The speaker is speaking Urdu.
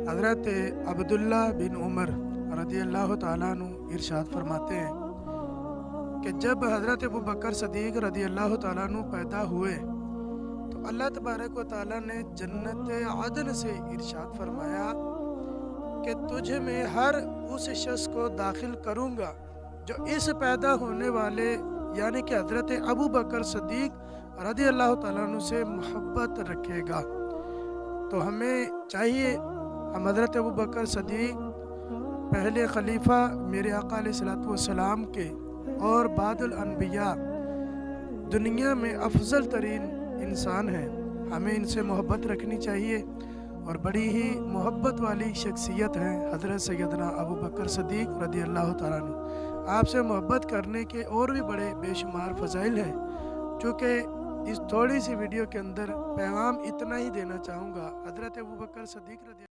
حضرت عبداللہ بن عمر رضی اللہ تعالیٰ عنہ ارشاد فرماتے ہیں کہ جب حضرت ابو بکر صدیق رضی اللہ تعالیٰ عنہ پیدا ہوئے تو اللہ تبارک و تعالیٰ نے جنت عدن سے ارشاد فرمایا کہ تجھ میں ہر اس شخص کو داخل کروں گا جو اس پیدا ہونے والے یعنی کہ حضرت ابو بکر صدیق رضی اللہ تعالیٰ عنہ سے محبت رکھے گا۔ تو ہمیں چاہیے ہم حضرت ابو بکر صدیق پہلے خلیفہ میرے آقا علیہ الصلوۃ والسلام کے اور بعد الانبیاء دنیا میں افضل ترین انسان ہیں، ہمیں ان سے محبت رکھنی چاہیے، اور بڑی ہی محبت والی شخصیت ہیں حضرت سیدنا ابو بکر صدیق رضی اللہ تعالیٰ عنہ۔ آپ سے محبت کرنے کے اور بھی بڑے بے شمار فضائل ہیں، چونکہ اس تھوڑی سی ویڈیو کے اندر پیغام اتنا ہی دینا چاہوں گا۔ حضرت ابو بکر صدیق رضی